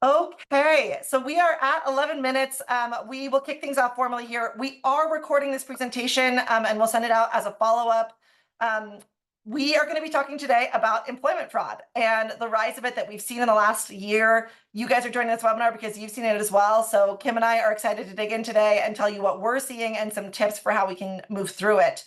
Okay, so we are at 11 minutes. We will kick things off formally here. We are recording this presentation and we'll send it out as a follow-up. We are going to be talking today about employment fraud and the rise of it that we've seen in the last year. You guys are joining this webinar because you've seen it as well. So Kim and I are excited to dig in today and tell you what we're seeing and some tips for how we can move through it.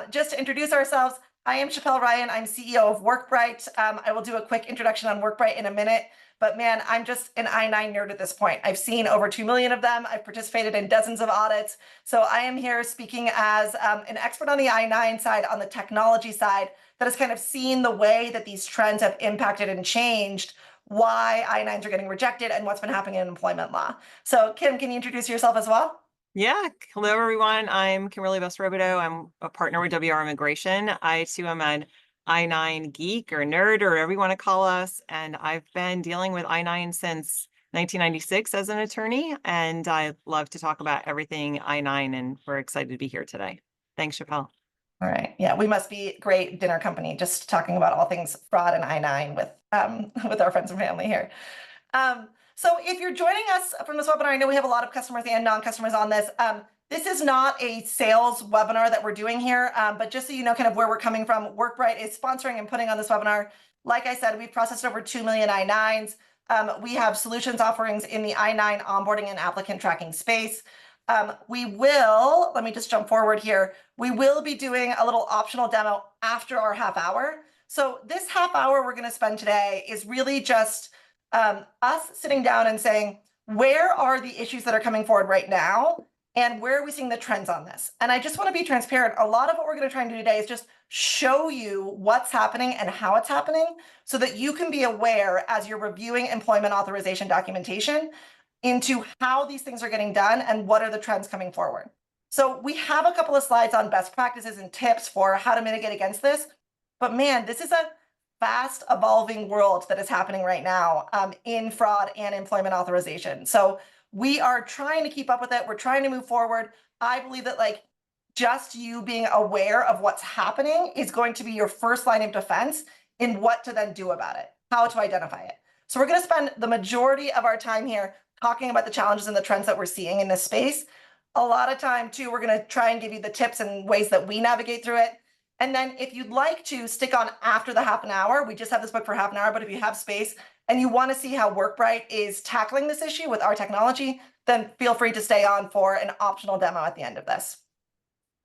Just to introduce ourselves, I am Chappelle Ryan. I'm CEO of WorkBright. I will do a quick introduction on WorkBright in a minute. But man, I'm just an I-9 nerd at this point. I've seen over 2 million of them. I've participated in dozens of audits. So I am here speaking as an expert on the I-9 side, on the technology side, that has kind of seen the way that these trends have impacted and changed why I-9s are getting rejected and what's been happening in employment law. So Kim, can you introduce yourself as well? Yeah. Hello, everyone. I'm Kimberly Vesrobodo. I'm a partner with WR Immigration. I too am an I-9 geek or nerd or whatever you want to call us. And I've been dealing with I-9 since 1996 as an attorney. And I love to talk about everything I-9, and we're excited to be here today. Thanks, Chappelle. All right. Yeah, we must be great dinner company just talking about all things fraud and I-9 with our friends and family here. So if you're joining us from this webinar, I know we have a lot of customers and non-customers on this. This is not a sales webinar that we're doing here, but just so you know kind of where we're coming from, WorkBright is sponsoring and putting on this webinar. Like I said, we've processed over 2 million I-9s. We have solutions offerings in the I-9 onboarding and applicant tracking space. Let me just jump forward here. We will be doing a little optional demo after our half hour. So this half hour we're going to spend today is really just us sitting down and saying, where are the issues that are coming forward right now? And where are we seeing the trends on this? And I just want to be transparent. A lot of what we're going to try and do today is just show you what's happening and how it's happening so that you can be aware as you're reviewing employment authorization documentation into how these things are getting done and what are the trends coming forward. So we have a couple of slides on best practices and tips for how to mitigate against this. But man, this is a fast evolving world that is happening right now in fraud and employment authorization. So we are trying to keep up with it. We're trying to move forward. I believe that just you being aware of what's happening is going to be your first line of defense in what to then do about it, how to identify it. So we're going to spend the majority of our time here talking about the challenges and the trends that we're seeing in this space. A lot of time too, we're going to try and give you the tips and ways that we navigate through it. And then if you'd like to stick on after the half an hour, we just have this book for half an hour, but if you have space and you want to see how WorkBright is tackling this issue with our technology, then feel free to stay on for an optional demo at the end of this.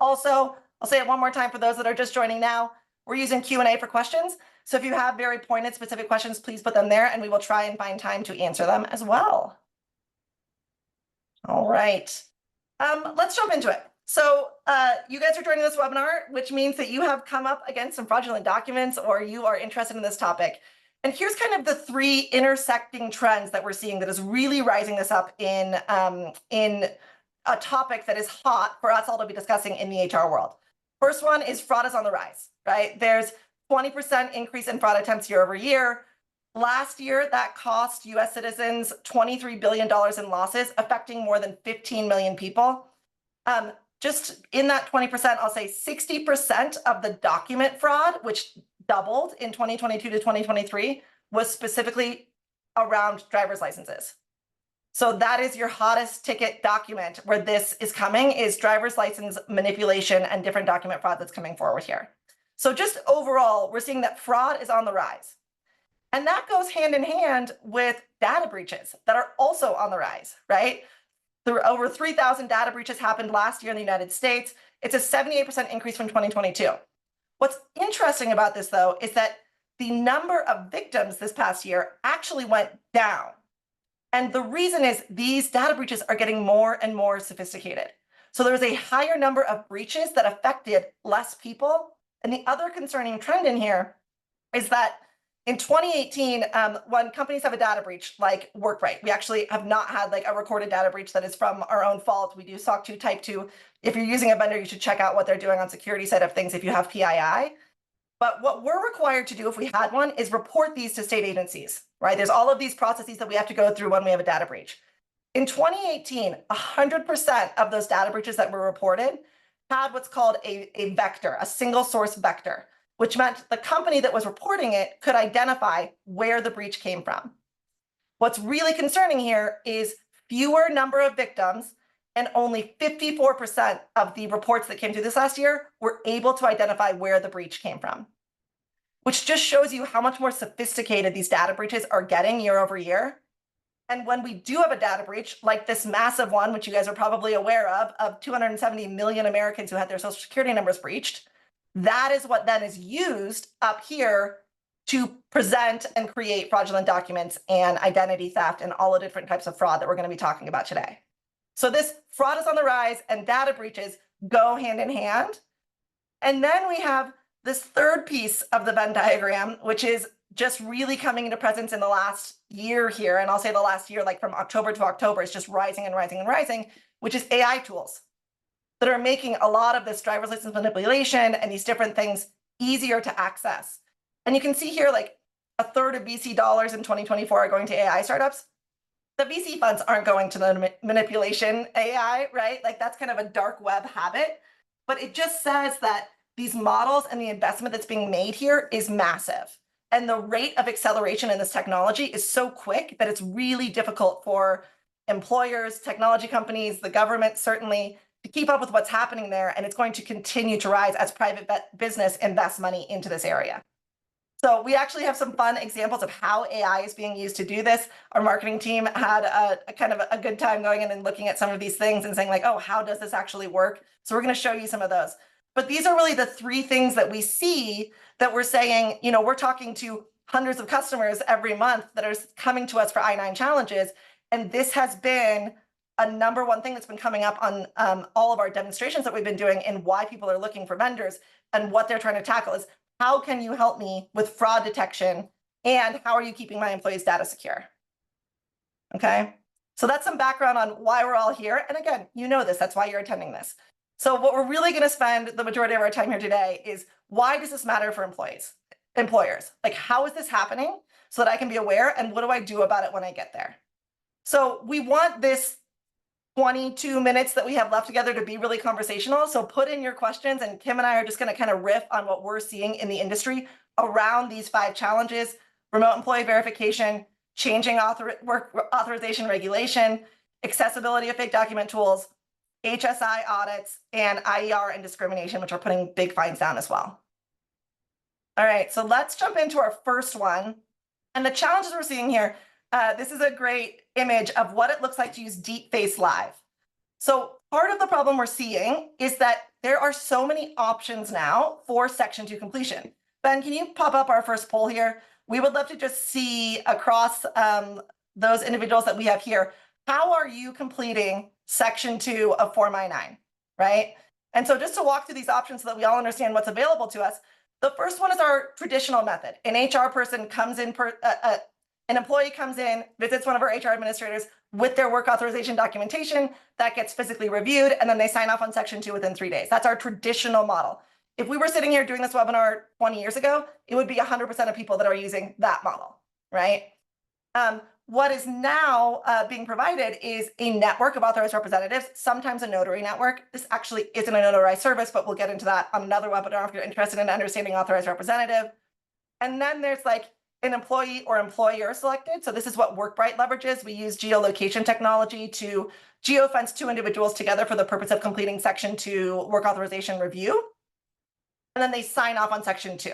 Also, I'll say it one more time for those that are just joining now, we're using Q&A for questions. So if you have very pointed specific questions, please put them there and we will try and find time to answer them as well. All right, let's jump into it. So you guys are joining this webinar, which means that you have come up against some fraudulent documents or you are interested in this topic. And here's kind of the three intersecting trends that we're seeing that is really rising this up in a topic that is hot for us all to be discussing in the HR world. First one is fraud is on the rise, right? There's 20% increase in fraud attempts year over year. Last year, that cost US citizens $23 billion in losses, affecting more than 15 million people. Just in that 20%, I'll say 60% of the document fraud, which doubled in 2022 to 2023, was specifically around driver's licenses. So that is your hottest ticket document where this is coming, is driver's license manipulation and different document fraud that's coming forward here. So just overall, we're seeing that fraud is on the rise. And that goes hand in hand with data breaches that are also on the rise, right? Over 3,000 data breaches happened last year in the United States. It's a 78% increase from 2022. What's interesting about this, though, is that the number of victims this past year actually went down. And the reason is these data breaches are getting more and more sophisticated. So there was a higher number of breaches that affected less people. And the other concerning trend in here is that in 2018, when companies have a data breach like WorkBright, we actually have not had a recorded data breach that is from our own fault. We do SOC 2 Type 2. If you're using a vendor, you should check out what they're doing on security side of things if you have PII. But what we're required to do if we had one is report these to state agencies, right? There's all of these processes that we have to go through when we have a data breach. In 2018, 100% of those data breaches that were reported had what's called a vector, a single source vector, which meant the company that was reporting it could identify where the breach came from. What's really concerning here is fewer number of victims, and only 54% of the reports that came through this last year were able to identify where the breach came from, which just shows you how much more sophisticated these data breaches are getting year over year. And when we do have a data breach, like this massive one, which you guys are probably aware of 270 million Americans who had their social security numbers breached, that is what then is used up here to present and create fraudulent documents and identity theft and all the different types of fraud that we're going to be talking about today. So this fraud is on the rise and data breaches go hand in hand. And then we have this third piece of the Venn diagram, which is just really coming into presence in the last year here. And I'll say the last year, like from October to October, it's just rising and rising and rising, which is AI tools that are making a lot of this driver's license manipulation and these different things easier to access. And you can see here, like a third of VC dollars in 2024 are going to AI startups. The VC funds aren't going to the manipulation AI, right? Like that's kind of a dark web habit, but it just says that these models and the investment that's being made here is massive. And the rate of acceleration in this technology is so quick that it's really difficult for employers, technology companies, the government certainly to keep up with what's happening there. And it's going to continue to rise as private business invests money into this area. So we actually have some fun examples of how AI is being used to do this. Our marketing team had a kind of a good time going in and looking at some of these things and saying like, oh, how does this actually work? So we're going to show you some of those. But these are really the three things that we see that we're saying, you know, we're talking to hundreds of customers every month that are coming to us for I-9 challenges. And this has been a number one thing that's been coming up on all of our demonstrations that we've been doing and why people are looking for vendors and what they're trying to tackle is how can you help me with fraud detection and how are you keeping my employees' data secure? Okay, so that's some background on why we're all here. And again, you know this, that's why you're attending this. So what we're really going to spend the majority of our time here today is why does this matter for employers? Like how is this happening so that I can be aware and what do I do about it when I get there? So we want this 22 minutes that we have left together to be really conversational. So put in your questions and Kim and I are just going to kind of riff on what we're seeing in the industry around these 5 challenges: remote employee verification, changing work authorization regulation, accessibility of fake document tools, HSI audits, and IER and discrimination, which are putting big fines down as well. All right, so let's jump into our first one. And the challenges we're seeing here, this is a great image of what it looks like to use Deep Face Live. So part of the problem we're seeing is that there are so many options now for Section 2 completion. Ben, can you pop up our first poll here? We would love to just see across those individuals that we have here, how are you completing Section 2 of Form I-9, right? And so just to walk through these options so that we all understand what's available to us, the first one is our traditional method. An HR person comes in, an employee comes in, visits one of our HR administrators with their work authorization documentation, that gets physically reviewed, and then they sign off on Section 2 within 3 days. That's our traditional model. If we were sitting here doing this webinar 20 years ago, it would be 100% of people that are using that model, right? What is now being provided is a network of authorized representatives, sometimes a notary network. This actually isn't a notarized service, but we'll get into that on another webinar if you're interested in understanding authorized representative. And then there's like an employee or employer selected. So this is what WorkBright leverages. We use geolocation technology to geofence 2 individuals together for the purpose of completing Section 2 work authorization review. And then they sign off on Section 2.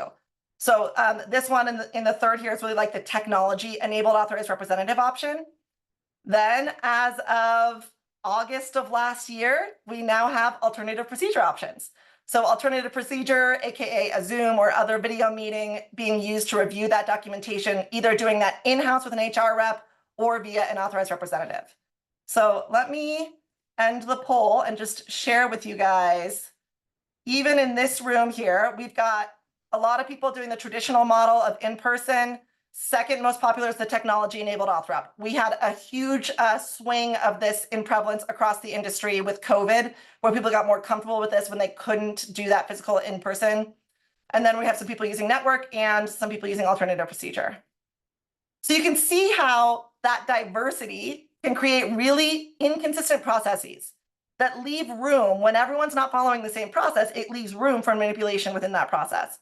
So this one in the third here is really like the technology-enabled authorized representative option. Then as of August of last year, we now have alternative procedure options. So alternative procedure, AKA a Zoom or other video meeting being used to review that documentation, either doing that in-house with an HR rep or via an authorized representative. So let me end the poll and just share with you guys, even in this room here, we've got a lot of people doing the traditional model of in-person. Second most popular is the technology-enabled auth rep. We had a huge swing of this in prevalence across the industry with COVID, where people got more comfortable with this when they couldn't do that physical in-person. And then we have some people using network and some people using alternative procedure. So you can see how that diversity can create really inconsistent processes that leave room when everyone's not following the same process. It leaves room for manipulation within that process.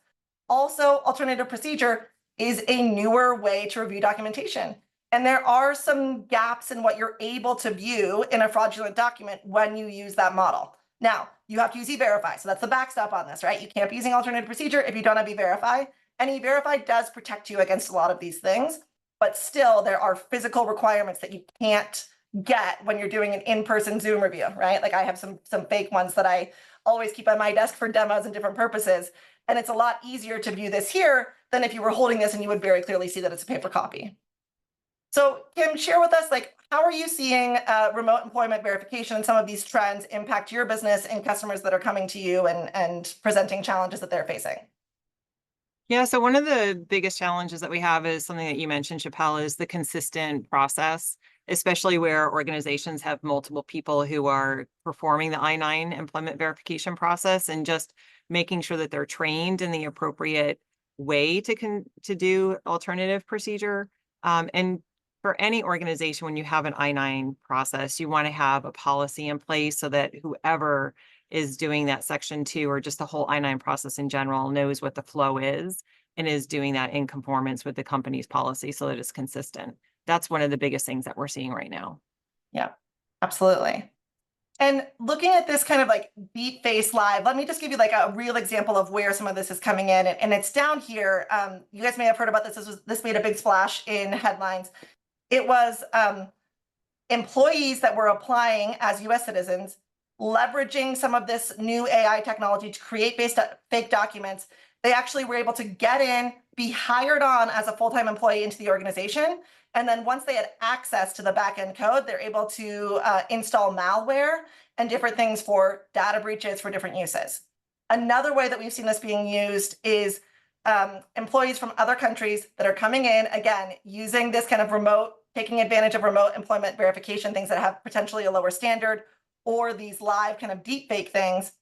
Also, alternative procedure is a newer way to review documentation. And there are some gaps in what you're able to view in a fraudulent document when you use that model. Now, you have to use E-Verify. So that's the backstop on this, right? You can't be using alternative procedure if you don't have E-Verify. And E-Verify does protect you against a lot of these things, but still there are physical requirements that you can't get when you're doing an in-person Zoom review, right? Like I have some fake ones that I always keep on my desk for demos and different purposes. And it's a lot easier to view this here than if you were holding this and you would very clearly see that it's a paper copy. So Kim, share with us, like, how are you seeing remote employment verification and some of these trends impact your business and customers that are coming to you and presenting challenges that they're facing? Yeah, so one of the biggest challenges that we have is something that you mentioned, Chappelle, is the consistent process, especially where organizations have multiple people who are performing the I-9 employment verification process, and just making sure that they're trained in the appropriate way to do alternative procedure. And for any organization, when you have an I-9 process, you want to have a policy in place so that whoever is doing that section 2 or just the whole I-9 process in general knows what the flow is and is doing that in conformance with the company's policy so that it's consistent. That's one of the biggest things that we're seeing right now. Yeah, absolutely. And looking at this kind of like Beat Face Live, let me just give you like a real example of where some of this is coming in. And it's down here. You guys may have heard about this. This made a big splash in headlines. It was employees that were applying as US citizens, leveraging some of this new AI technology to create fake documents. They actually were able to get in, be hired on as a full-time employee into the organization. And then once they had access to the back-end code, they're able to install malware and different things for data breaches for different uses. Another way that we've seen this being used is employees from other countries that are coming in, again, using this kind of remote, taking advantage of remote employment verification, things that have potentially a lower standard, or these live kind of deep fake things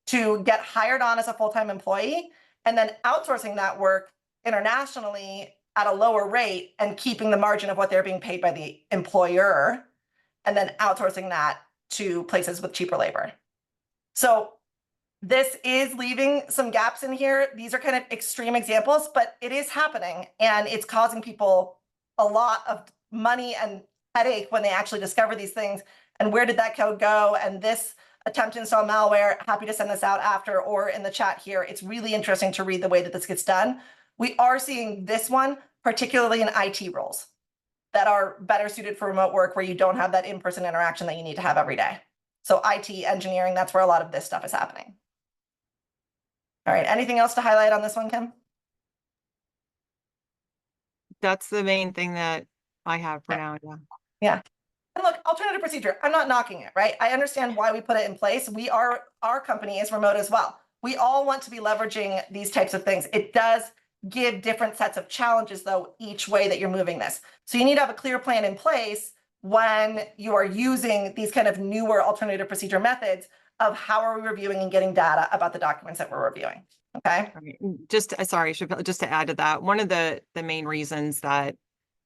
to get hired on as a full-time employee, and then outsourcing that work internationally at a lower rate and keeping the margin of what they're being paid by the employer, and then outsourcing that to places with cheaper labor. So this is leaving some gaps in here. These are kind of extreme examples, but it is happening, and it's causing people a lot of money and headache when they actually discover these things. And where did that code go? And this attempt to install malware, happy to send this out after or in the chat here. It's really interesting to read the way that this gets done. We are seeing this one, particularly in IT roles that are better suited for remote work where you don't have that in-person interaction that you need to have every day. So IT, engineering, that's where a lot of this stuff is happening. All right, anything else to highlight on this one, Kim? That's the main thing that I have for now. Yeah. Yeah. And look, alternative procedure, I'm not knocking it, right? I understand why we put it in place. Our company is remote as well. We all want to be leveraging these types of things. It does give different sets of challenges, though, each way that you're moving this. So you need to have a clear plan in place when you are using these kind of newer alternative procedure methods of how are we reviewing and getting data about the documents that we're reviewing. Okay. Just sorry, just to add to that, one of the main reasons that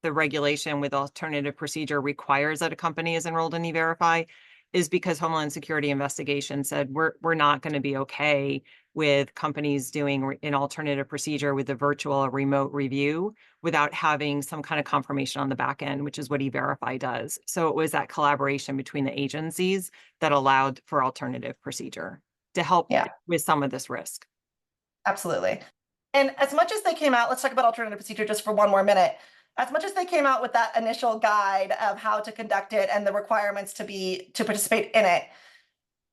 the regulation with alternative procedure requires that a company is enrolled in E-Verify is because Homeland Security investigation said we're not going to be okay with companies doing an alternative procedure with a virtual or remote review without having some kind of confirmation on the back end, which is what E-Verify does. So it was that collaboration between the agencies that allowed for alternative procedure to help with some of this risk. Absolutely. And as much as they came out, let's talk about alternative procedure just for one more minute. As much as they came out with that initial guide of how to conduct it and the requirements to participate in it,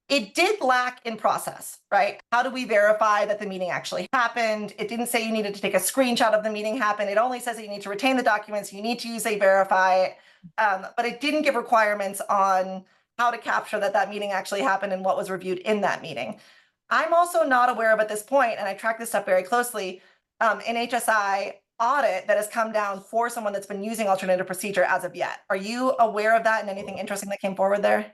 it did lack in process, right? How do we verify that the meeting actually happened? It didn't say you needed to take a screenshot of the meeting happened. It only says that you need to retain the documents, you need to use E-Verify, but it didn't give requirements on how to capture that meeting actually happened and what was reviewed in that meeting. I'm also not aware of at this point, and I track this stuff very closely, an HSI audit that has come down for someone that's been using alternative procedure as of yet. Are you aware of that and anything interesting that came forward there?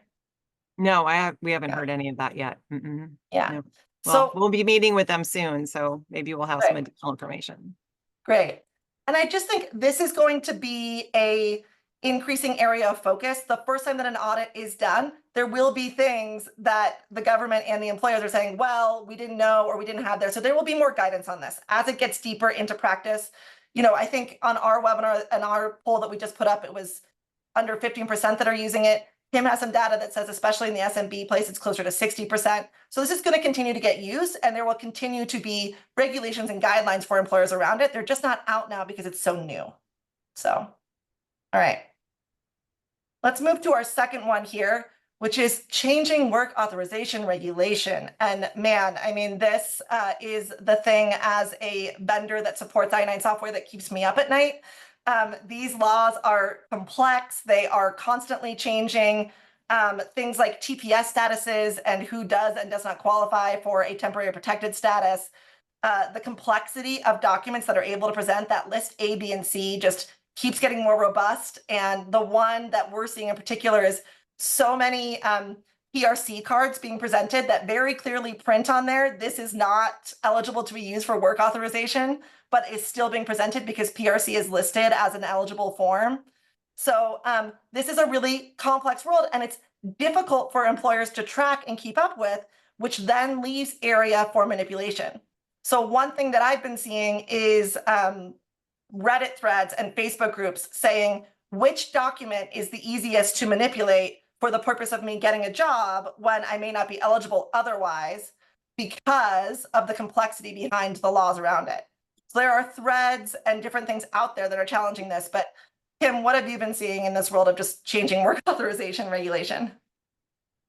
No, we haven't heard any of that yet. Yeah. No. Well, So we'll be meeting with them soon, so maybe we'll have some additional information. Great. And I just think this is going to be a increasing area of focus. The first time that an audit is done, there will be things that the government and the employers are saying, well, we didn't know or we didn't have there. So there will be more guidance on this. As it gets deeper into practice, I think on our webinar and our poll that we just put up, it was under 15% that are using it. Kim has some data that says, especially in the SMB place, it's closer to 60%. So this is going to continue to get used, and there will continue to be regulations and guidelines for employers around it. They're just not out now because it's so new. So, all right. Let's move to our second one here, which is changing work authorization regulation. And man, I mean, this is the thing as a vendor that supports I-9 software that keeps me up at night. These laws are complex. They are constantly changing. Things like TPS statuses and who does and does not qualify for a temporary protected status. The complexity of documents that are able to present that list A, B, and C just keeps getting more robust. And the one that we're seeing in particular is so many PRC cards being presented that very clearly print on there, this is not eligible to be used for work authorization, but is still being presented because PRC is listed as an eligible form. So this is a really complex world, and it's difficult for employers to track and keep up with, which then leaves area for manipulation. So one thing that I've been seeing is Reddit threads and Facebook groups saying which document is the easiest to manipulate for the purpose of me getting a job when I may not be eligible otherwise because of the complexity behind the laws around it. So there are threads and different things out there that are challenging this. But Kim, what have you been seeing in this world of just changing work authorization regulation?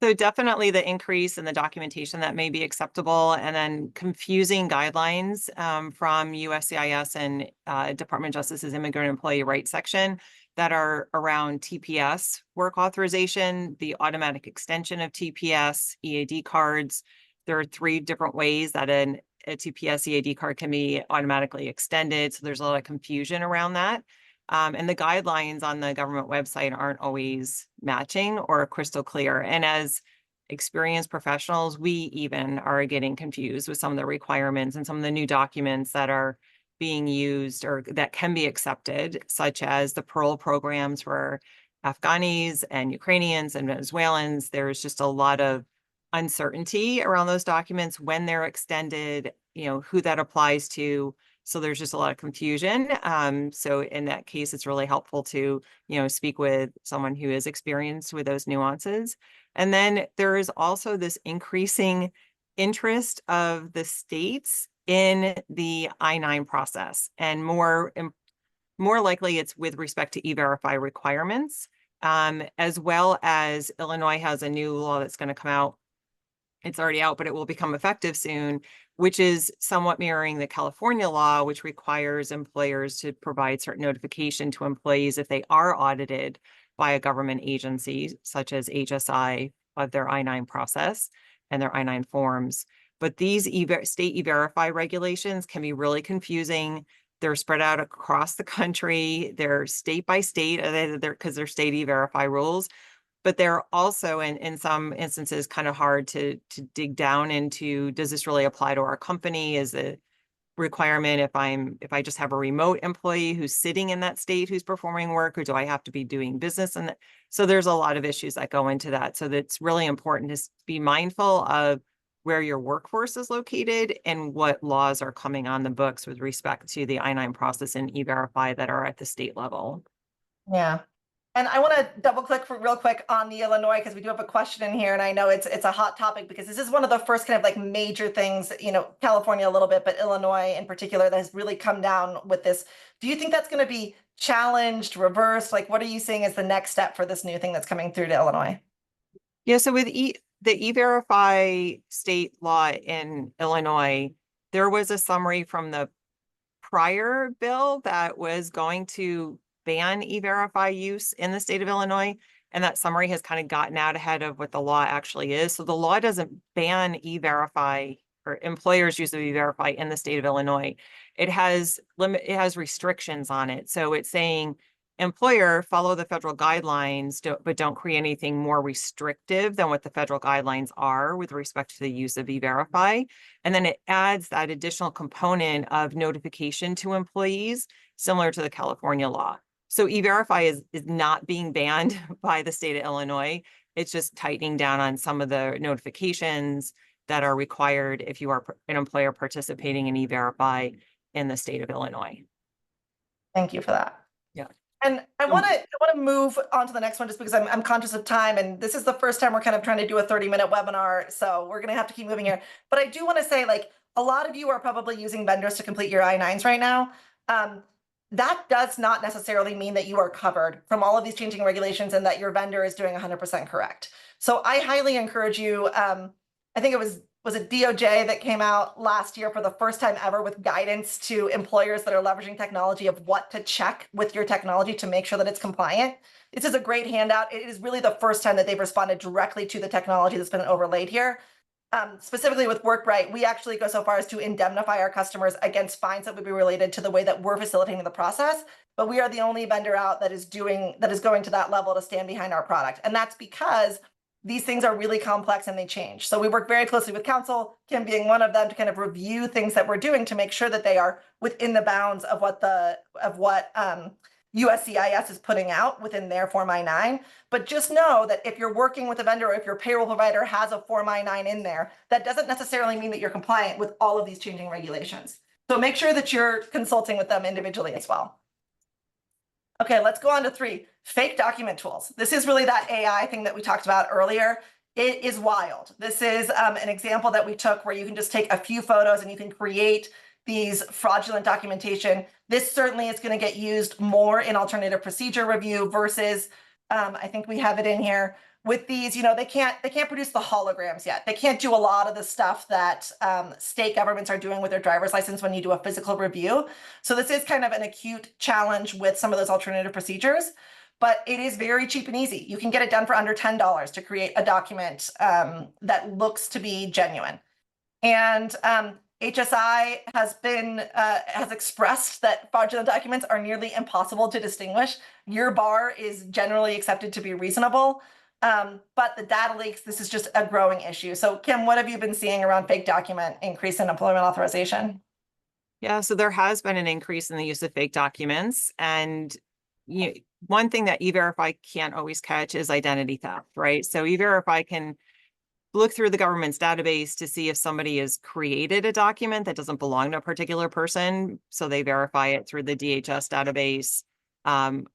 So definitely the increase in the documentation that may be acceptable, and then confusing guidelines from USCIS and Department of Justice's Immigrant Employee Rights section that are around TPS work authorization, the automatic extension of TPS, EAD cards. There are 3 different ways that a TPS EAD card can be automatically extended. So there's a lot of confusion around that. And the guidelines on the government website aren't always matching or crystal clear. And as experienced professionals, we even are getting confused with some of the requirements and some of the new documents that are being used or that can be accepted, such as the parole programs for Afghanis and Ukrainians and Venezuelans. There's just a lot of uncertainty around those documents, when they're extended, who that applies to. So there's just a lot of confusion. So in that case, it's really helpful to, speak with someone who is experienced with those nuances. And then there is also this increasing interest of the states in the I-9 process, and more likely it's with respect to E-Verify requirements, as well as Illinois has a new law that's going to come out. It's already out, but it will become effective soon, which is somewhat mirroring the California law, which requires employers to provide certain notification to employees if they are audited by a government agency, such as HSI, of their I-9 process and their I-9 forms. But these state E-Verify regulations can be really confusing. They're spread out across the country. They're state by state, because they're state E-Verify rules. But they're also, in some instances, kind of hard to dig down into. Does this really apply to our company? Is it requirement if I just have a remote employee who's sitting in that state who's performing work, or do I have to be doing business? And so there's a lot of issues that go into that. So that's really important to be mindful of where your workforce is located and what laws are coming on the books with respect to the I-9 process and E-Verify that are at the state level. Yeah. And I want to double click real quick on the Illinois, because we do have a question in here, and I know it's a hot topic because this is one of the first kind of like major things, California a little bit, but Illinois in particular, that has really come down with this. Do you think that's going to be challenged, reversed? Like, what are you seeing as the next step for this new thing that's coming through to Illinois? Yeah, so with the E-Verify state law in Illinois, there was a summary from the prior bill that was going to ban E-Verify use in the state of Illinois. And that summary has kind of gotten out ahead of what the law actually is. So the law doesn't ban E-Verify or employers' use of E-Verify in the state of Illinois. It has restrictions on it. So it's saying, employer, follow the federal guidelines, but don't create anything more restrictive than what the federal guidelines are with respect to the use of E-Verify. And then it adds that additional component of notification to employees, similar to the California law. So E-Verify is not being banned by the state of Illinois. It's just tightening down on some of the notifications that are required if you are an employer participating in E-Verify in the state of Illinois. Thank you for that. Yeah. And I want to move on to the next one just because I'm conscious of time, and this is the first time we're kind of trying to do a 30-minute webinar, so we're going to have to keep moving here. But I do want to say, like, a lot of you are probably using vendors to complete your I-9s right now. That does not necessarily mean that you are covered from all of these changing regulations and that your vendor is doing 100% correct. So I highly encourage you. I think it was it DOJ that came out last year for the first time ever with guidance to employers that are leveraging technology of what to check with your technology to make sure that it's compliant. This is a great handout. It is really the first time that they've responded directly to the technology that's been overlaid here. Specifically with WorkBright, we actually go so far as to indemnify our customers against fines that would be related to the way that we're facilitating the process. But we are the only vendor out that is going to that level to stand behind our product. And that's because these things are really complex and they change. So we work very closely with counsel, Kim being one of them, to kind of review things that we're doing to make sure that they are within the bounds of what USCIS is putting out within their Form I-9. But just know that if you're working with a vendor or if your payroll provider has a Form I-9 in there, that doesn't necessarily mean that you're compliant with all of these changing regulations. So make sure that you're consulting with them individually as well. Okay, let's go on to 3, fake document tools. This is really that AI thing that we talked about earlier. It is wild. This is an example that we took where you can just take a few photos and you can create these fraudulent documentation. This certainly is going to get used more in alternative procedure review versus, I think we have it in here. With these, they can't produce the holograms yet. They can't do a lot of the stuff that state governments are doing with their driver's license when you do a physical review. So this is kind of an acute challenge with some of those alternative procedures, but it is very cheap and easy. You can get it done for under $10 to create a document that looks to be genuine. And HSI has expressed that fraudulent documents are nearly impossible to distinguish. Your bar is generally accepted to be reasonable. But the data leaks, this is just a growing issue. So Kim, what have you been seeing around fake document increase in employment authorization? Yeah, so there has been an increase in the use of fake documents. And one thing that E-Verify can't always catch is identity theft, right? So E-Verify can look through the government's database to see if somebody has created a document that doesn't belong to a particular person. So they verify it through the DHS database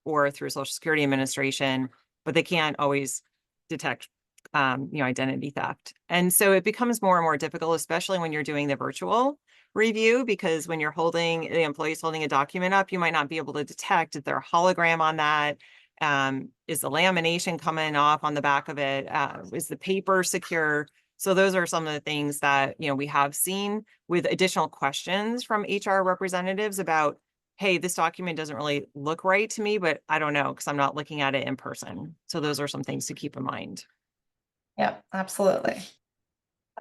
or through Social Security Administration, but they can't always detect identity theft. And so it becomes more and more difficult, especially when you're doing the virtual review, because when you're the employee's holding a document up, you might not be able to detect if there's a hologram on that. Is the lamination coming off on the back of it? Is the paper secure? So those are some of the things that we have seen with additional questions from HR representatives about, hey, this document doesn't really look right to me, but I don't know because I'm not looking at it in person. So those are some things to keep in mind. Yeah, absolutely.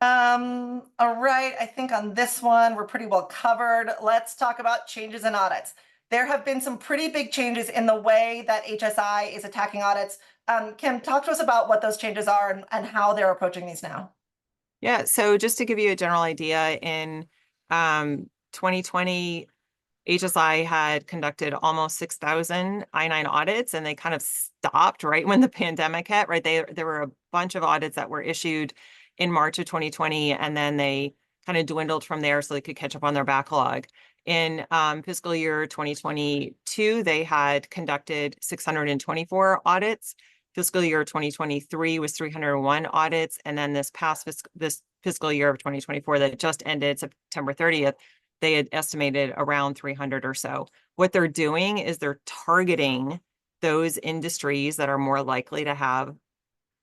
All right, I think on this one, we're pretty well covered. Let's talk about changes in audits. There have been some pretty big changes in the way that HSI is attacking audits. Kim, talk to us about what those changes are and how they're approaching these now. Yeah, so just to give you a general idea, in 2020, HSI had conducted almost 6,000 I-9 audits, and they kind of stopped right when the pandemic hit, right? There were a bunch of audits that were issued in March of 2020, and then they kind of dwindled from there so they could catch up on their backlog. In fiscal year 2022, they had conducted 624 audits. Fiscal year 2023 was 301 audits. And then this fiscal year of 2024 that just ended September 30th, they had estimated around 300 or so. What they're doing is they're targeting those industries that are more likely to have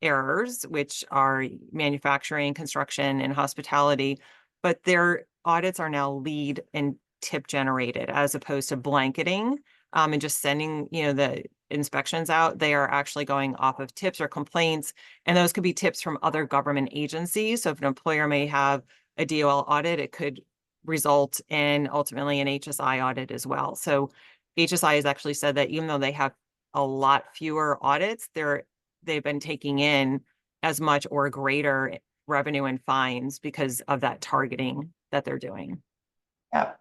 errors, which are manufacturing, construction, and hospitality. But their audits are now lead and tip generated as opposed to blanketing and just sending the inspections out. They are actually going off of tips or complaints, and those could be tips from other government agencies. So if an employer may have a DOL audit, it could result in ultimately an HSI audit as well. So HSI has actually said that even though they have a lot fewer audits, they've been taking in as much or greater revenue and fines because of that targeting that they're doing. Yeah.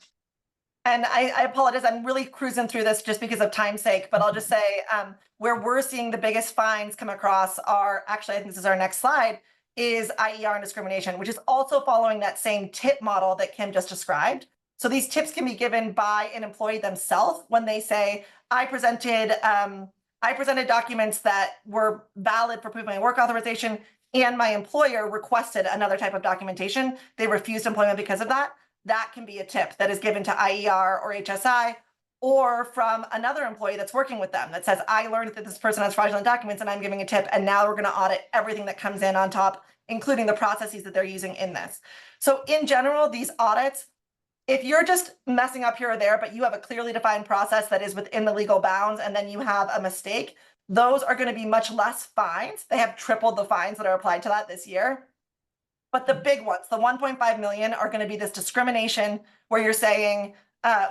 And I apologize, I'm really cruising through this just because of time's sake, but I'll just say where we're seeing the biggest fines come across are, actually, I think this is our next slide, is IER and discrimination, which is also following that same tip model that Kim just described. So these tips can be given by an employee themselves when they say, I presented documents that were valid for proving my work authorization, and my employer requested another type of documentation. They refused employment because of that. That can be a tip that is given to IER or HSI, or from another employee that's working with them that says, I learned that this person has fraudulent documents and I'm giving a tip, and now we're going to audit everything that comes in on top, including the processes that they're using in this. So in general, these audits, if you're just messing up here or there, but you have a clearly defined process that is within the legal bounds, and then you have a mistake, those are going to be much less fines. They have tripled the fines that are applied to that this year. But the big ones, the 1.5 million, are going to be this discrimination where you're saying,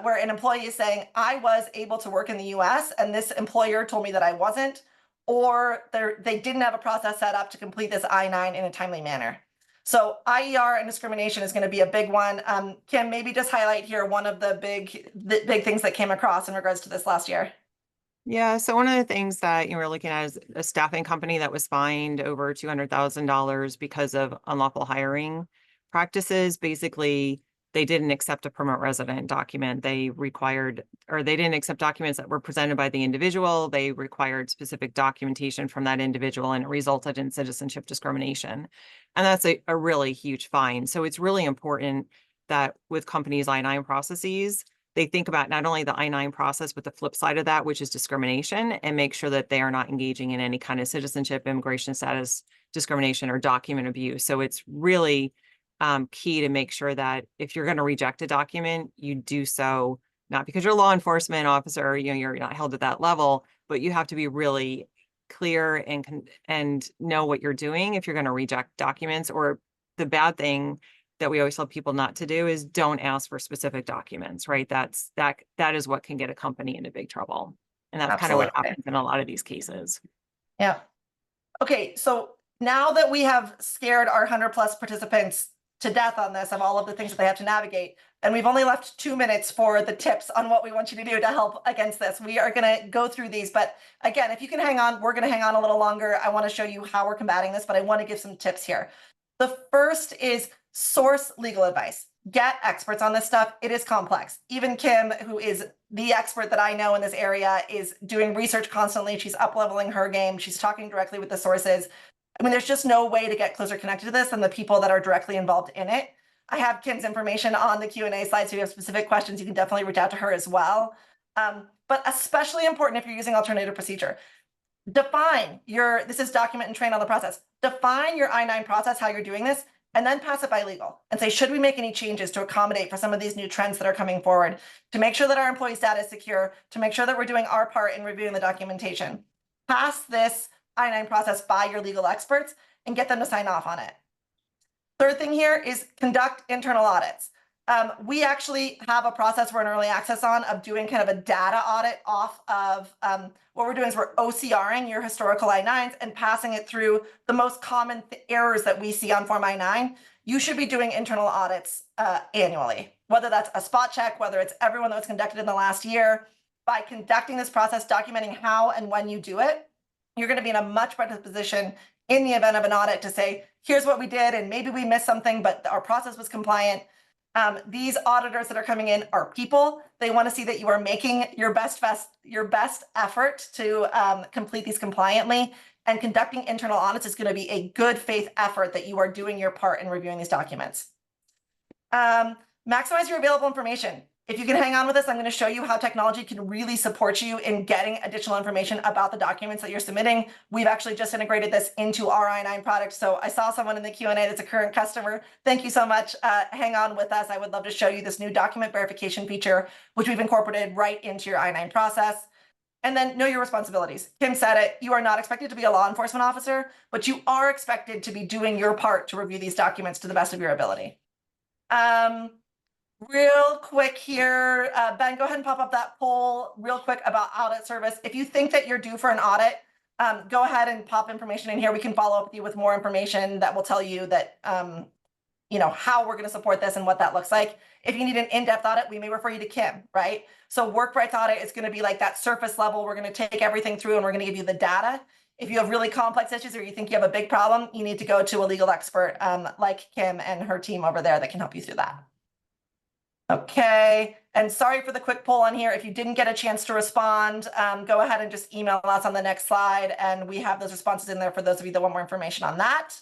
where an employee is saying, I was able to work in the US and this employer told me that I wasn't, or they didn't have a process set up to complete this I-9 in a timely manner. So IER and discrimination is going to be a big one. Kim, maybe just highlight here one of the big things that came across in regards to this last year. Yeah, so one of the things that you were looking at is a staffing company that was fined over $200,000 because of unlawful hiring practices. Basically, they didn't accept a permanent resident document. They didn't accept documents that were presented by the individual. They required specific documentation from that individual, and it resulted in citizenship discrimination. And that's a really huge fine. So it's really important that with companies' I-9 processes, they think about not only the I-9 process, but the flip side of that, which is discrimination, and make sure that they are not engaging in any kind of citizenship, immigration status discrimination, or document abuse. So it's really key to make sure that if you're going to reject a document, you do so not because you're a law enforcement officer, you're not held at that level, but you have to be really clear and know what you're doing if you're going to reject documents. Or the bad thing that we always tell people not to do is don't ask for specific documents, right? That is what can get a company into big trouble. And that's kind of what happens in a lot of these cases. Yeah. Okay, so now that we have scared our 100+ participants to death on this, of all of the things that they have to navigate, and we've only left 2 minutes for the tips on what we want you to do to help against this. We are going to go through these, but again, if you can hang on, we're going to hang on a little longer. I want to show you how we're combating this, but I want to give some tips here. The first is source legal advice. Get experts on this stuff. It is complex. Even Kim, who is the expert that I know in this area, is doing research constantly. She's up-leveling her game. She's talking directly with the sources. I mean, there's just no way to get closer connected to this than the people that are directly involved in it. I have Kim's information on the Q&A slide, so if you have specific questions, you can definitely reach out to her as well. But especially important if you're using alternative procedure. Define this is document and train on the process. Define your I-9 process, how you're doing this, and then pass it by legal and say, should we make any changes to accommodate for some of these new trends that are coming forward, to make sure that our employees' data is secure, to make sure that we're doing our part in reviewing the documentation. Pass this I-9 process by your legal experts and get them to sign off on it. Third thing here is conduct internal audits. We actually have a process we're in early access on of doing kind of a data audit off of what we're doing is we're OCRing your historical I-9s and passing it through the most common errors that we see on Form I-9. You should be doing internal audits annually, whether that's a spot check, whether it's everyone that was conducted in the last year. By conducting this process, documenting how and when you do it, you're going to be in a much better position in the event of an audit to say, here's what we did, and maybe we missed something, but our process was compliant. These auditors that are coming in are people. They want to see that you are making your best effort to complete these compliantly, and conducting internal audits is going to be a good faith effort that you are doing your part in reviewing these documents. Maximize your available information. If you can hang on with us, I'm going to show you how technology can really support you in getting additional information about the documents that you're submitting. We've actually just integrated this into our I-9 product. So I saw someone in the Q&A that's a current customer. Thank you so much. Hang on with us. I would love to show you this new document verification feature, which we've incorporated right into your I-9 process. And then know your responsibilities. Kim said it. You are not expected to be a law enforcement officer, but you are expected to be doing your part to review these documents to the best of your ability. Real quick here, Ben, go ahead and pop up that poll real quick about audit service. If you think that you're due for an audit, go ahead and pop information in here. We can follow up with you with more information that will tell you that, how we're going to support this and what that looks like. If you need an in-depth audit, we may refer you to Kim, right? So WorkBright's audit is going to be like that surface level. We're going to take everything through and we're going to give you the data. If you have really complex issues or you think you have a big problem, you need to go to a legal expert like Kim and her team over there that can help you through that. Okay, and sorry for the quick poll on here. If you didn't get a chance to respond, go ahead and just email us on the next slide, and we have those responses in there for those of you that want more information on that.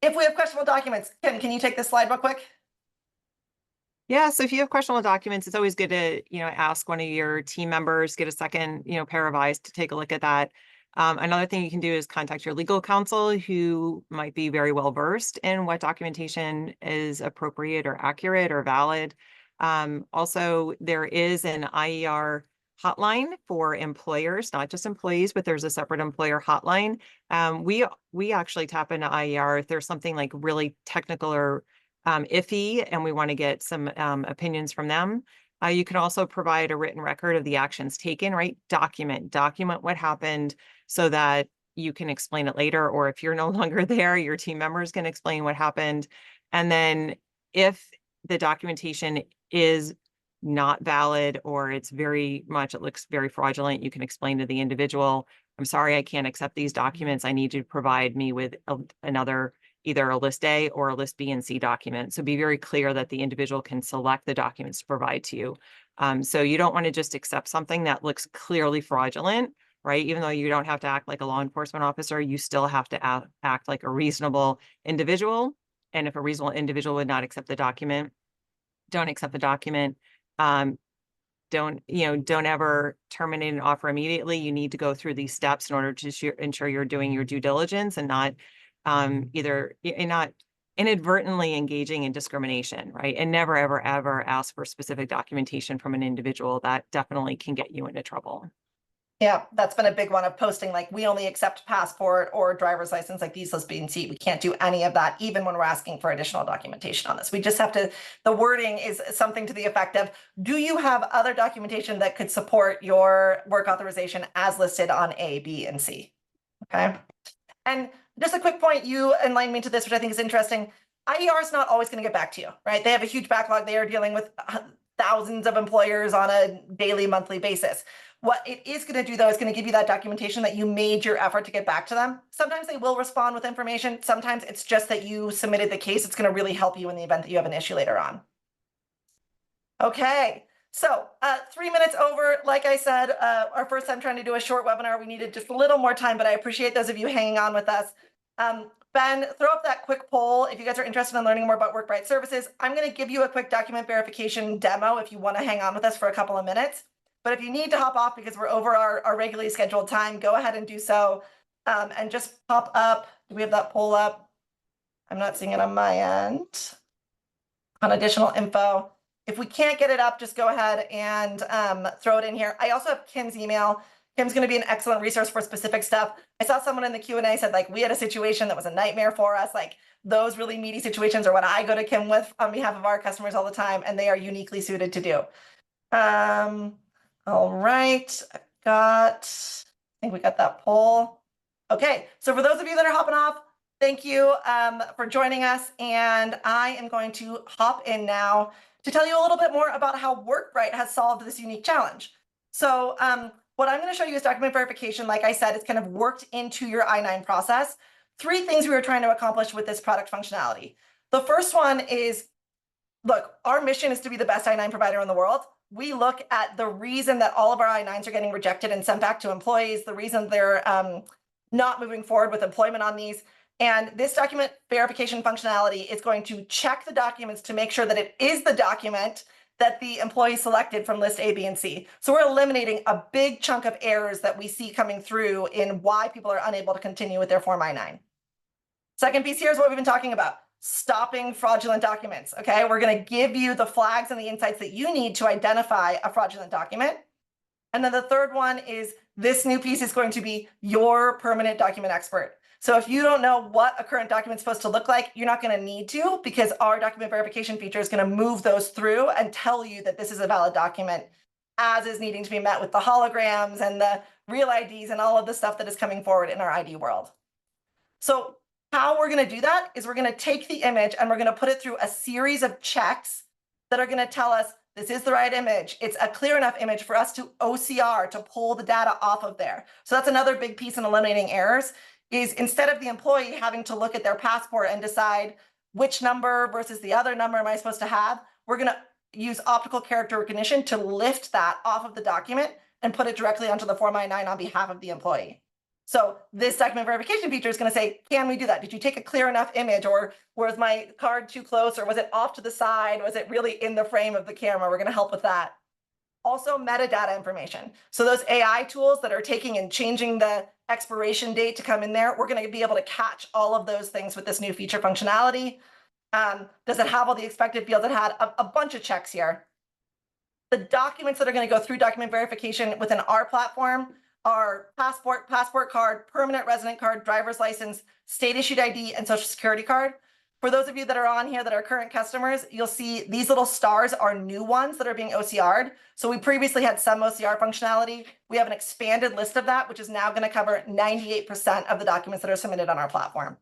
If we have questionable documents, Kim, can you take this slide real quick? Yeah, so if you have questionable documents, it's always good to, ask one of your team members, get a second, pair of eyes to take a look at that. Another thing you can do is contact your legal counsel, who might be very well versed in what documentation is appropriate or accurate or valid. Also, there is an IER hotline for employers, not just employees, but there's a separate employer hotline. We actually tap into IER if there's something like really technical or iffy, and we want to get some opinions from them. You can also provide a written record of the actions taken, right? Document what happened so that you can explain it later, or if you're no longer there, your team members can explain what happened. And then if the documentation is not valid, or it looks very fraudulent, you can explain to the individual, I'm sorry, I can't accept these documents. I need you to provide me with another, either a list A or a list B and C document. So be very clear that the individual can select the documents to provide to you. So you don't want to just accept something that looks clearly fraudulent, right? Even though you don't have to act like a law enforcement officer, you still have to act like a reasonable individual. And if a reasonable individual would not accept the document, don't accept the document. Don't ever terminate an offer immediately. You need to go through these steps in order to ensure you're doing your due diligence and not not inadvertently engaging in discrimination, right? And never, ever, ever ask for specific documentation from an individual. That definitely can get you into trouble. Yeah, that's been a big one of posting, like, we only accept passport or driver's license, like these list B and C. We can't do any of that, even when we're asking for additional documentation on this. We just have to, the wording is something to the effect of, do you have other documentation that could support your work authorization as listed on A, B, and C? Okay. And just a quick point, you enlightened me to this, which I think is interesting. IER is not always going to get back to you, right? They have a huge backlog. They are dealing with thousands of employers on a daily, monthly basis. What it is going to do, though, is going to give you that documentation that you made your effort to get back to them. Sometimes they will respond with information. Sometimes it's just that you submitted the case. It's going to really help you in the event that you have an issue later on. Okay. So 3 minutes over, like I said, our first time trying to do a short webinar, we needed just a little more time, but I appreciate those of you hanging on with us. Ben, throw up that quick poll if you guys are interested in learning more about WorkBright services. I'm going to give you a quick document verification demo if you want to hang on with us for a couple of minutes. But if you need to hop off because we're over our regularly scheduled time, go ahead and do so. And just pop up. Do we have that poll up? I'm not seeing it on my end. On additional info. If we can't get it up, just go ahead and throw it in here. I also have Kim's email. Kim's going to be an excellent resource for specific stuff. I saw someone in the Q&A said, like, we had a situation that was a nightmare for us. Like, those really meaty situations are what I go to Kim with on behalf of our customers all the time, and they are uniquely suited to do. All right, I think we got that poll. Okay, so for those of you that are hopping off, thank you for joining us, and I am going to hop in now to tell you a little bit more about how WorkBright has solved this unique challenge. So what I'm going to show you is document verification. Like I said, it's kind of worked into your I-9 process. 3 things we were trying to accomplish with this product functionality. The first one is, look, our mission is to be the best I-9 provider in the world. We look at the reason that all of our I-9s are getting rejected and sent back to employees, the reason they're not moving forward with employment on these. And this document verification functionality is going to check the documents to make sure that it is the document that the employee selected from list A, B, and C. So we're eliminating a big chunk of errors that we see coming through in why people are unable to continue with their Form I-9. Second piece here is what we've been talking about, stopping fraudulent documents. Okay, we're going to give you the flags and the insights that you need to identify a fraudulent document. And then the third one is this new piece is going to be your permanent document expert. So if you don't know what a current document is supposed to look like, you're not going to need to, because our document verification feature is going to move those through and tell you that this is a valid document, as is needing to be met with the holograms and the real IDs and all of the stuff that is coming forward in our ID world. So how we're going to do that is we're going to take the image and we're going to put it through a series of checks that are going to tell us this is the right image. It's a clear enough image for us to OCR, to pull the data off of there. So that's another big piece in eliminating errors, is instead of the employee having to look at their passport and decide which number versus the other number am I supposed to have, we're going to use optical character recognition to lift that off of the document and put it directly onto the Form I-9 on behalf of the employee. So this document verification feature is going to say, can we do that? Did you take a clear enough image, or was my card too close, or was it off to the side? Was it really in the frame of the camera? We're going to help with that. Also metadata information. So those AI tools that are taking and changing the expiration date to come in there, we're going to be able to catch all of those things with this new feature functionality. Does it have all the expected fields? It had a bunch of checks here. The documents that are going to go through document verification within our platform are passport, passport card, permanent resident card, driver's license, state issued ID, and social security card. For those of you that are on here that are current customers, you'll see these little stars are new ones that are being OCR'd. So we previously had some OCR functionality. We have an expanded list of that, which is now going to cover 98% of the documents that are submitted on our platform.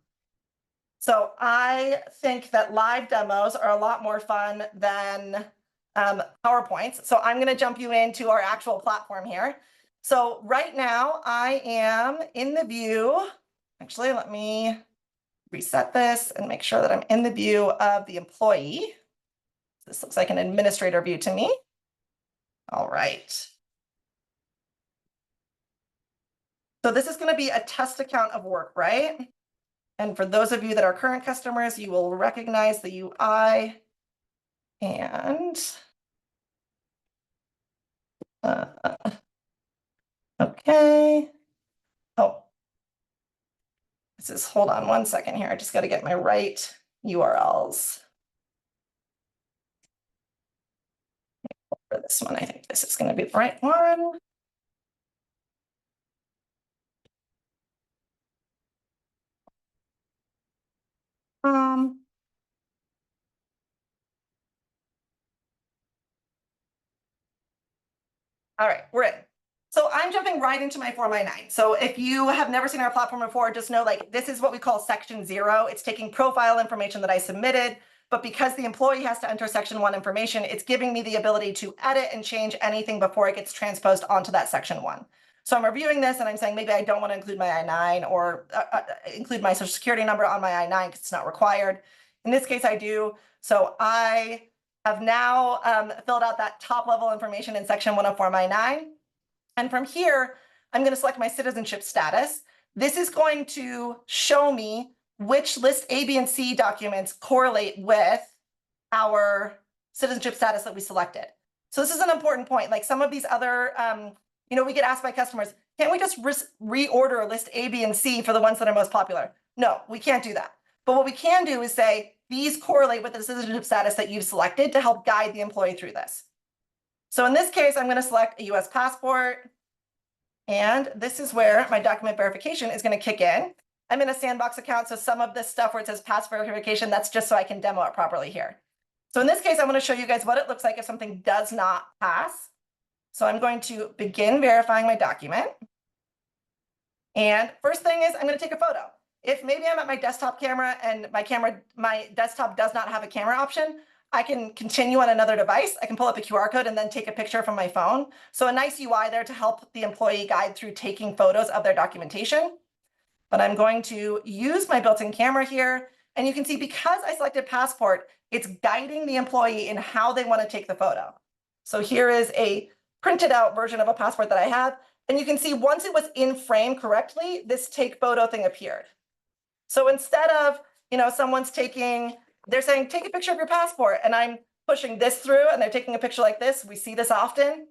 So I think that live demos are a lot more fun than PowerPoints. So I'm going to jump you into our actual platform here. So right now I am in the view. Actually, let me reset this and make sure that I'm in the view of the employee. This looks like an administrator view to me. All right. So this is going to be a test account of WorkBright. And for those of you that are current customers, you will recognize the UI. And okay. Oh, this is, hold on one second here. I just got to get my right URLs. For this one, I think this is going to be the right one. All right, we're in. So I'm jumping right into my Form I-9. So if you have never seen our platform before, just know like this is what we call section 0. It's taking profile information that I submitted, but because the employee has to enter section 1 information, it's giving me the ability to edit and change anything before it gets transposed onto that section 1. So I'm reviewing this and I'm saying maybe I don't want to include my I-9 or include my social security number on my I-9 because it's not required. In this case, I do. So I have now filled out that top level information in section 1 of Form I-9. And from here, I'm going to select my citizenship status. This is going to show me which list A, B, and C documents correlate with our citizenship status that we selected. So this is an important point. Like some of these other, we get asked by customers, can't we just reorder list A, B, and C for the ones that are most popular? No, we can't do that. But what we can do is say, these correlate with the citizenship status that you've selected to help guide the employee through this. So in this case, I'm going to select a US passport. And this is where my document verification is going to kick in. I'm in a sandbox account, so some of this stuff where it says pass verification, that's just so I can demo it properly here. So in this case, I'm going to show you guys what it looks like if something does not pass. So I'm going to begin verifying my document. And first thing is I'm going to take a photo. If maybe I'm at my desktop camera and my desktop does not have a camera option, I can continue on another device. I can pull up a QR code and then take a picture from my phone. So a nice UI there to help the employee guide through taking photos of their documentation. But I'm going to use my built-in camera here. And you can see because I selected passport, it's guiding the employee in how they want to take the photo. So here is a printed out version of a passport that I have. And you can see once it was in frame correctly, this take photo thing appeared. So instead of, someone's they're saying, take a picture of your passport, and I'm pushing this through and they're taking a picture like this. We see this often.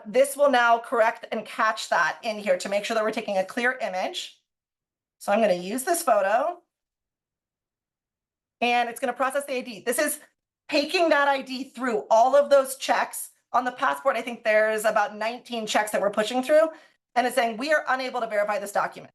This will now correct and catch that in here to make sure that we're taking a clear image. So I'm going to use this photo and it's going to process the ID. This is taking that ID through all of those checks. On the passport, I think there's about 19 checks that we're pushing through, and it's saying we are unable to verify this document.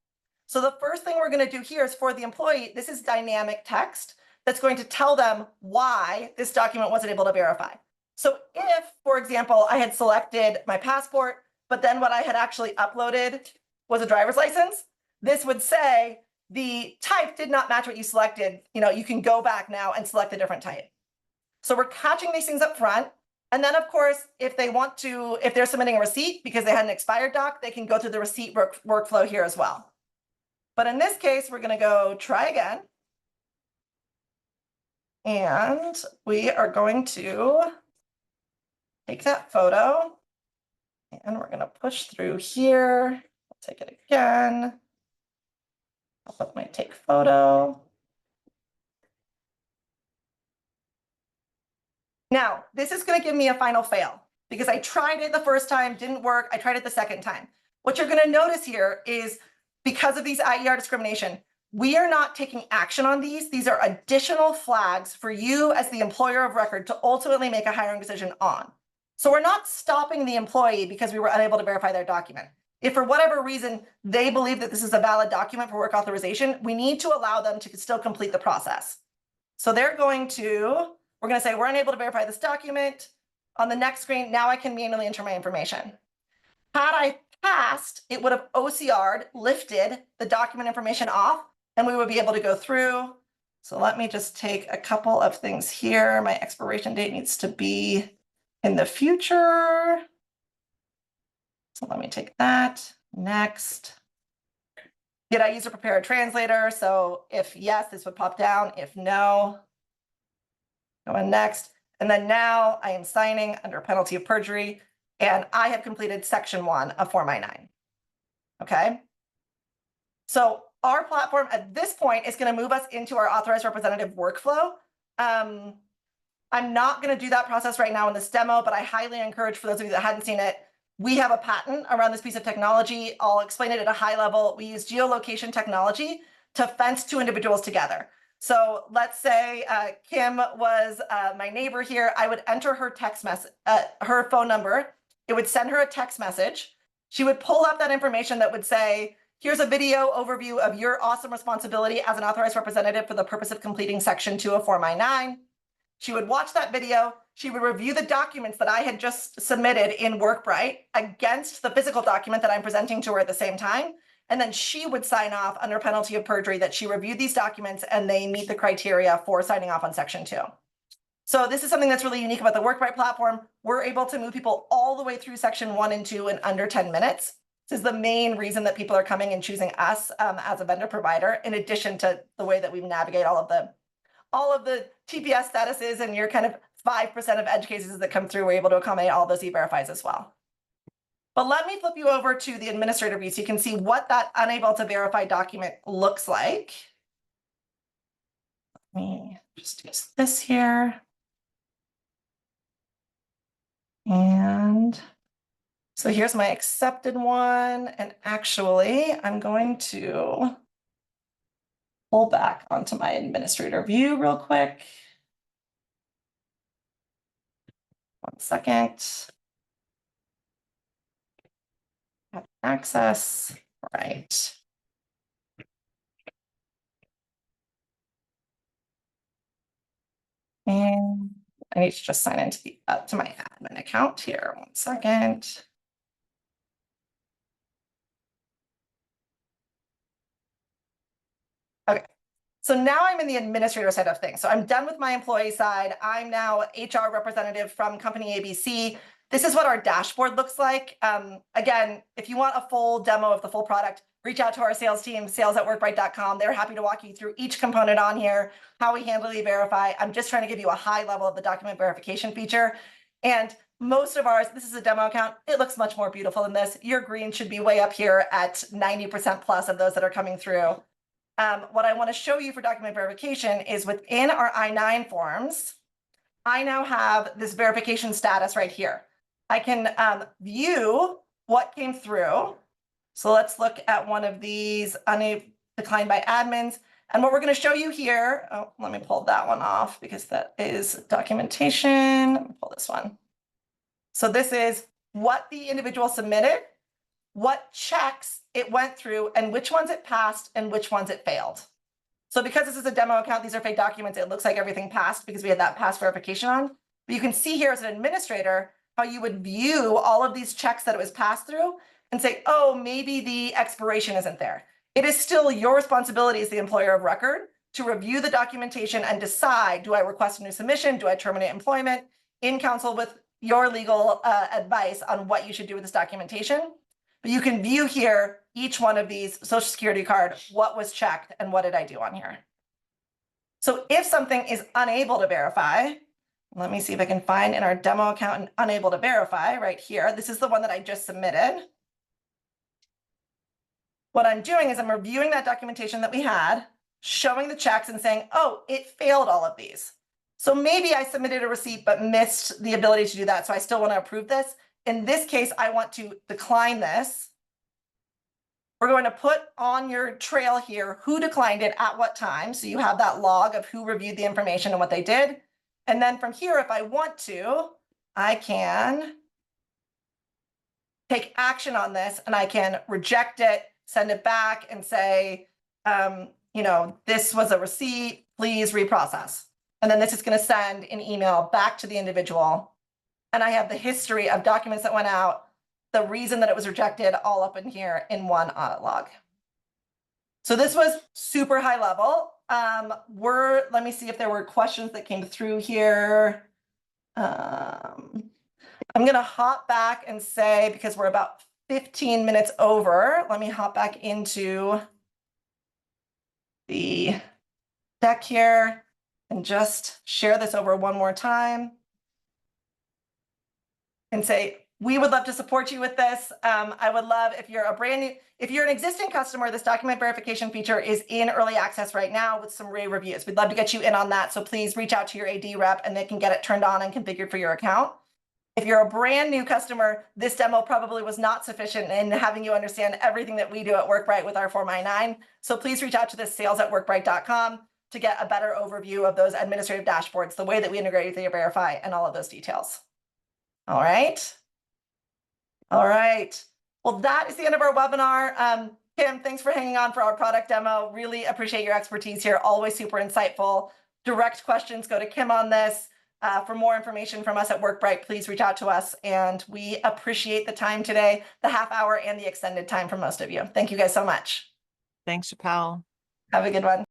So the first thing we're going to do here is for the employee, this is dynamic text that's going to tell them why this document wasn't able to verify. So if, for example, I had selected my passport, but then what I had actually uploaded was a driver's license, this would say the type did not match what you selected. You can go back now and select a different type. So we're catching these things up front. And then, of course, if they're submitting a receipt because they had an expired doc, they can go through the receipt workflow here as well. But in this case, we're going to go try again. And we are going to take that photo and we're going to push through here. I'll take it again. I'll put my take photo. Now, this is going to give me a final fail because I tried it the first time, didn't work. I tried it the second time. What you're going to notice here is because of these IER discrimination, we are not taking action on these. These are additional flags for you as the employer of record to ultimately make a hiring decision on. So we're not stopping the employee because we were unable to verify their document. If for whatever reason they believe that this is a valid document for work authorization, we need to allow them to still complete the process. So they're going to, we're going to say we're unable to verify this document. On the next screen, now I can manually enter my information. Had I passed, it would have OCR'd, lifted the document information off, and we would be able to go through. So let me just take a couple of things here. My expiration date needs to be in the future. So let me take that. Next. Did I use a prepared translator? So if yes, this would pop down. If no, go in next. And then now I am signing under penalty of perjury, and I have completed section 1 of Form I-9. Okay. So our platform at this point is going to move us into our authorized representative workflow. I'm not going to do that process right now in this demo, but I highly encourage, for those of you that hadn't seen it, we have a patent around this piece of technology. I'll explain it at a high level. We use geolocation technology to fence two individuals together. So let's say Kim was my neighbor here. I would enter her text message, her phone number. It would send her a text message. She would pull up that information that would say, here's a video overview of your awesome responsibility as an authorized representative for the purpose of completing section 2 of Form I-9. She would watch that video. She would review the documents that I had just submitted in WorkBright against the physical document that I'm presenting to her at the same time. And then she would sign off under penalty of perjury that she reviewed these documents and they meet the criteria for signing off on section 2. So this is something that's really unique about the WorkBright platform. We're able to move people all the way through section 1 and 2 in under 10 minutes. This is the main reason that people are coming and choosing us as a vendor provider, in addition to the way that we navigate all of the TPS statuses and your kind of 5% of edge cases that come through. We're able to accommodate all those e-verifies as well. But let me flip you over to the administrator view so you can see what that unable to verify document looks like. Let me just use this here. And so here's my accepted one. And actually, I'm going to pull back onto my administrator view real quick. 1 second. Have access, right. And I need to just sign into the to my admin account here. 1 second. Okay. So now I'm in the administrator side of things. So I'm done with my employee side. I'm now HR representative from company ABC. This is what our dashboard looks like. Again, if you want a full demo of the full product, reach out to our sales team, sales@workbright.com. They're happy to walk you through each component on here, how we handle e-verify. I'm just trying to give you a high level of the document verification feature. And most of ours, this is a demo account. It looks much more beautiful than this. Your green should be way up here at 90% plus of those that are coming through. What I want to show you for document verification is within our I-9 forms, I now have this verification status right here. I can view what came through. So let's look at one of these declined by admins. And what we're going to show you here, oh, let me pull that one off because that is documentation. Let me pull this one. So this is what the individual submitted, what checks it went through, and which ones it passed and which ones it failed. So because this is a demo account, these are fake documents, it looks like everything passed because we had that pass verification on. But you can see here as an administrator how you would view all of these checks that it was passed through and say, oh, maybe the expiration isn't there. It is still your responsibility as the employer of record to review the documentation and decide, do I request a new submission? Do I terminate employment? In counsel with your legal advice on what you should do with this documentation. But you can view here each one of these social security card, what was checked and what did I do on here. So if something is unable to verify, let me see if I can find in our demo account unable to verify right here. This is the one that I just submitted. What I'm doing is I'm reviewing that documentation that we had, showing the checks and saying, oh, it failed all of these. So maybe I submitted a receipt but missed the ability to do that. So I still want to approve this. In this case, I want to decline this. We're going to put on your trail here who declined it at what time. So you have that log of who reviewed the information and what they did. And then from here, if I want to, I can take action on this and I can reject it, send it back and say, this was a receipt, please reprocess. And then this is going to send an email back to the individual. And I have the history of documents that went out, the reason that it was rejected, all up in here in one audit log. So this was super high level. Let me see if there were questions that came through here. I'm going to hop back and say, because we're about 15 minutes over, let me hop back into the deck here and just share this over one more time and say, we would love to support you with this. I would love if you're if you're an existing customer, this document verification feature is in early access right now with some rave reviews. We'd love to get you in on that. So please reach out to your AD rep and they can get it turned on and configured for your account. If you're a brand new customer, this demo probably was not sufficient in having you understand everything that we do at WorkBright with our Form I-9. So please reach out to the sales@workbright.com to get a better overview of those administrative dashboards, the way that we integrate with your Verify and all of those details. All right. All right. Well, that is the end of our webinar. Kim, thanks for hanging on for our product demo. Really appreciate your expertise here. Always super insightful. Direct questions, go to Kim on this. For more information from us at WorkBright, please reach out to us. And we appreciate the time today, the half hour and the extended time for most of you. Thank you guys so much. Thanks, Chappelle. Have a good one.